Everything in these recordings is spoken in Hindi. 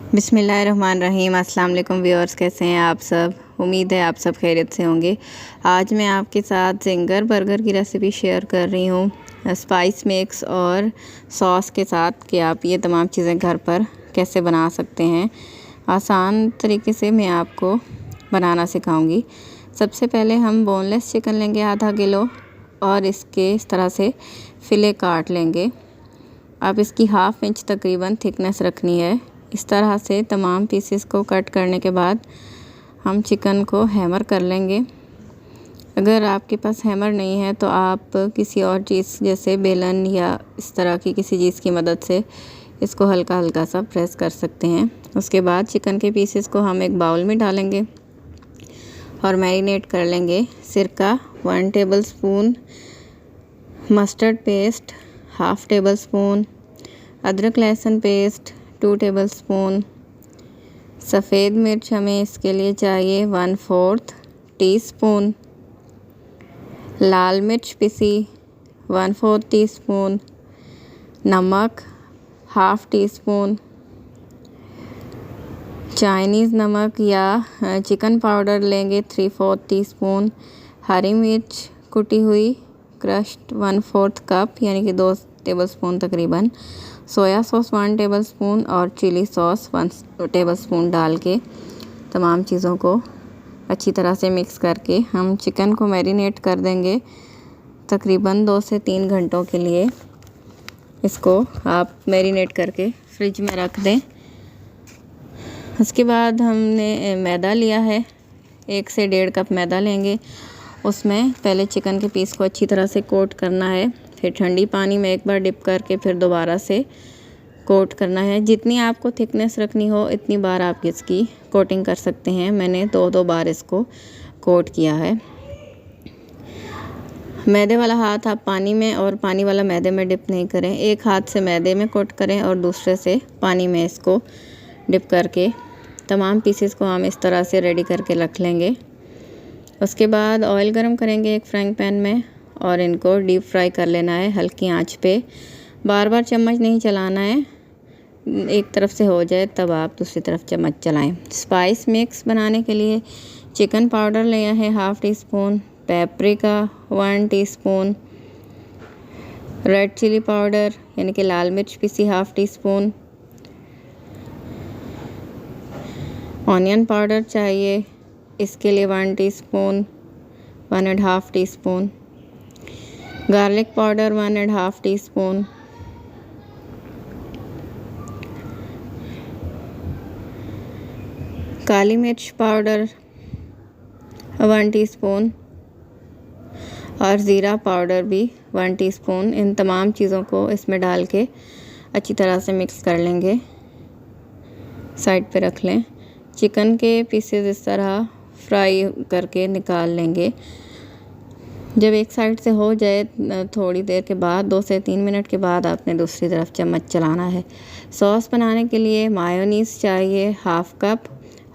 बिस्मिल्लाहिर्रहमानिर्रहीम। अस्सलाम वालेकुम व्यूअर्स, कैसे हैं आप सब? उम्मीद है आप सब खैरियत से होंगे। आज मैं आपके साथ ज़िंगर बर्गर की रेसिपी शेयर कर रही हूँ स्पाइस मिक्स और सॉस के साथ कि आप ये तमाम चीज़ें घर पर कैसे बना सकते हैं। आसान तरीके से मैं आपको बनाना सिखाऊंगी। सबसे पहले हम बोनलेस चिकन लेंगे आधा किलो और इसके इस तरह से फ़िले काट लेंगे। अब इसकी हाफ़ इंच तकरीबन थिकनेस रखनी है। इस तरह से तमाम पीसेस को कट करने के बाद हम चिकन को हैमर कर लेंगे। अगर आपके पास हैमर नहीं है तो आप किसी और चीज़ जैसे बेलन या इस तरह की किसी चीज़ की मदद से इसको हल्का हल्का सा प्रेस कर सकते हैं। उसके बाद चिकन के पीसेस को हम एक बाउल में डालेंगे और मैरिनेट कर लेंगे। सिरका 1 tablespoon, mustard paste half table spoon, अदरक लहसुन पेस्ट 2 टेबलस्पून, सफ़ेद मिर्च हमें इसके लिए चाहिए 1/4 टीस्पून, लाल मिर्च पिसी 1/4 टीस्पून, नमक हाफ़ टी स्पून, चाइनीज़ नमक या चिकन पाउडर लेंगे 3/4 टीस्पून, हरी मिर्च कुटी हुई क्रश्ड 1/4 कप यानी कि 2 टेबलस्पून तकरीबन, सोया सॉस 1 टेबलस्पून और चिली सॉस 1 टेबलस्पून डाल के तमाम चीज़ों को अच्छी तरह से मिक्स करके हम चिकन को मैरिनेट कर देंगे तकरीबन 2 से 3 घंटों के लिए। इसको आप मैरिनेट करके फ्रिज में रख दें। उसके बाद हमने मैदा लिया है, 1 से 1.5 कप मैदा लेंगे। उसमें पहले चिकन के पीस को अच्छी तरह से कोट करना है, फिर ठंडी पानी में एक बार डिप करके फिर दोबारा से कोट करना है। जितनी आपको थिकनेस रखनी हो इतनी बार आप इसकी कोटिंग कर सकते हैं। मैंने 2 बार इसको कोट किया है। मैदे वाला हाथ आप पानी में और पानी वाला मैदे में डिप नहीं करें। एक हाथ से मैदे में कोट करें और दूसरे से पानी में इसको डिप करके तमाम पीसेस को हम इस तरह से रेडी करके रख लेंगे। उसके बाद ऑयल गरम करेंगे एक फ्राइंग पैन में और इनको डीप फ्राई कर लेना है हल्की आंच पे। बार बार चम्मच नहीं चलाना है, एक तरफ से हो जाए तब आप दूसरी तरफ चम्मच चलाएं। स्पाइस मिक्स बनाने के लिए चिकन पाउडर लिया है half tea spoon, paprika 1 teaspoon, red chilli powder यानी कि लाल मिर्च पिसी half tea spoon, onion powder चाहिए इसके लिए 1 teaspoon, 1.5 teaspoon, garlic powder 1.5 teaspoon, काली मिर्च पाउडर 1 टीस्पून और ज़ीरा पाउडर भी 1 टीस्पून। इन तमाम चीज़ों को इसमें डाल के अच्छी तरह से मिक्स कर लेंगे। साइड पे रख लें। चिकन के पीसेस इस तरह फ्राई करके निकाल लेंगे। जब एक साइड से हो जाए थोड़ी देर के बाद 2 से 3 मिनट के बाद आपने दूसरी तरफ चम्मच चलाना है। सॉस बनाने के लिए मायोनीज़ चाहिए half cup,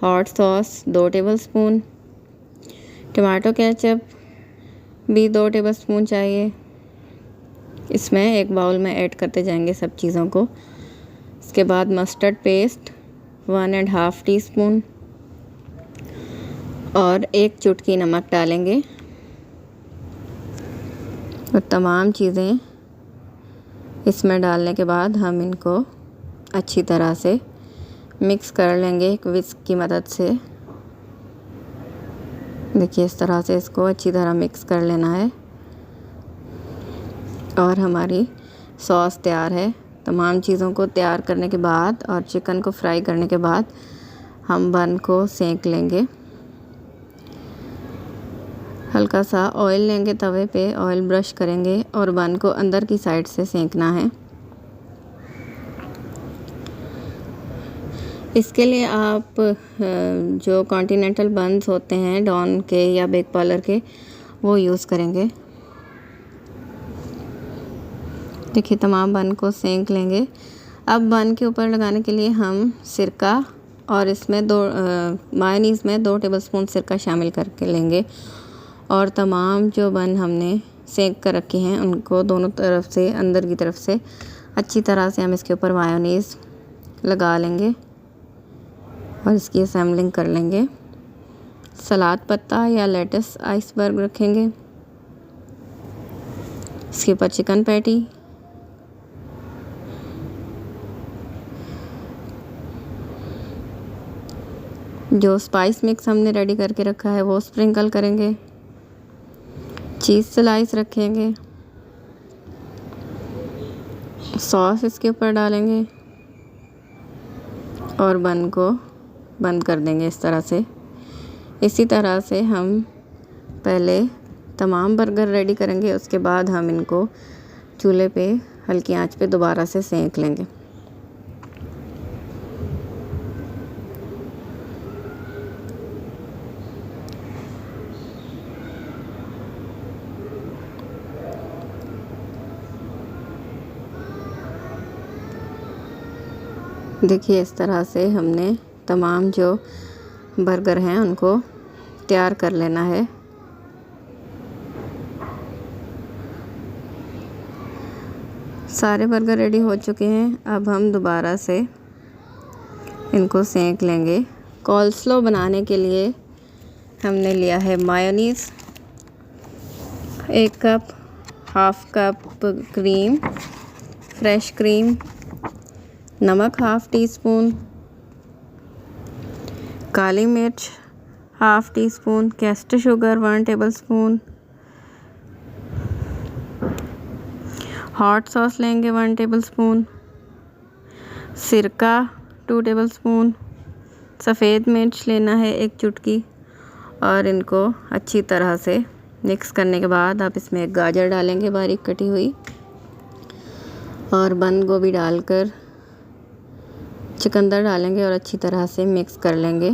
hot sauce 2 tablespoon, tomato ketchup भी 2 टेबलस्पून चाहिए। इसमें एक बाउल में ऐड करते जाएंगे सब चीज़ों को। इसके बाद मस्टर्ड पेस्ट 1.5 टीस्पून और 1 चुटकी नमक डालेंगे और तमाम चीज़ें इसमें डालने के बाद हम इनको अच्छी तरह से मिक्स कर लेंगे एक विस्क की मदद से। देखिए इस तरह से इसको अच्छी तरह मिक्स कर लेना है और हमारी सॉस तैयार है। तमाम चीज़ों को तैयार करने के बाद और चिकन को फ्राई करने के बाद हम बन को सेंक लेंगे। हल्का सा ऑयल लेंगे, तवे पे ऑयल ब्रश करेंगे और बन को अंदर की साइड से सेंकना है। इसके लिए आप जो कॉन्टिनेंटल बन्स होते हैं डॉन के या बेक पार्लर के वो यूज़ करेंगे। देखिए तमाम बन को सेंक लेंगे। अब बन के ऊपर लगाने के लिए हम सिरका और इसमें मायोनीज़ में 2 टेबलस्पून सिरका शामिल करके लेंगे और तमाम जो बन हमने सेंक कर रखे हैं उनको दोनों तरफ से अंदर की तरफ से अच्छी तरह से हम इसके ऊपर मायोनीज़ लगा लेंगे। और इसकी असेंबलिंग कर लेंगे। सलाद पत्ता या लेटस आइसबर्ग रखेंगे। इसके ऊपर चिकन पैटी, जो स्पाइस मिक्स हमने रेडी करके रखा है वो स्प्रिंकल करेंगे। चीज़ स्लाइस रखेंगे, सॉस इसके ऊपर डालेंगे और बन को बंद कर देंगे इस तरह से। इसी तरह से हम पहले तमाम बर्गर रेडी करेंगे, उसके बाद हम इनको चूल्हे पे हल्की आंच पे दोबारा से सेंक लेंगे। देखिए इस तरह से हमने तमाम जो बर्गर हैं उनको तैयार कर लेना है। सारे बर्गर रेडी हो चुके हैं। अब हम दोबारा से इनको सेंक लेंगे। कॉल्स्लो बनाने के लिए हमने लिया है mayonnaise 1 cup, half cup cream, fresh cream, नमक हाफ टी स्पून, काली मिर्च half tea spoon, castor sugar 1 tablespoon, hot sauce लेंगे 1 टेबलस्पून, सिरका 2 टेबलस्पून, सफ़ेद मिर्च लेना है 1 चुटकी और इनको अच्छी तरह से मिक्स करने के बाद आप इसमें एक गाजर डालेंगे बारीक कटी हुई और बंद गोभी डालकर चुकंदर डालेंगे और अच्छी तरह से मिक्स कर लेंगे।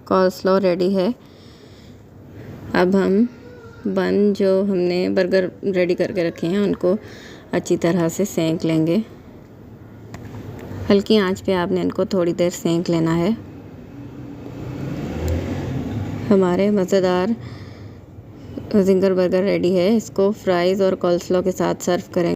कॉल्स्लो रेडी है। अब हम बन जो हमने बर्गर रेडी करके रखे हैं उनको अच्छी तरह से सेंक लेंगे। हल्की आंच पे आपने इनको थोड़ी देर सेंक लेना है। हमारे मज़ेदार ज़िंगर बर्गर रेडी है। इसको फ्राइज़ और कॉल्स्लो के साथ सर्व करें।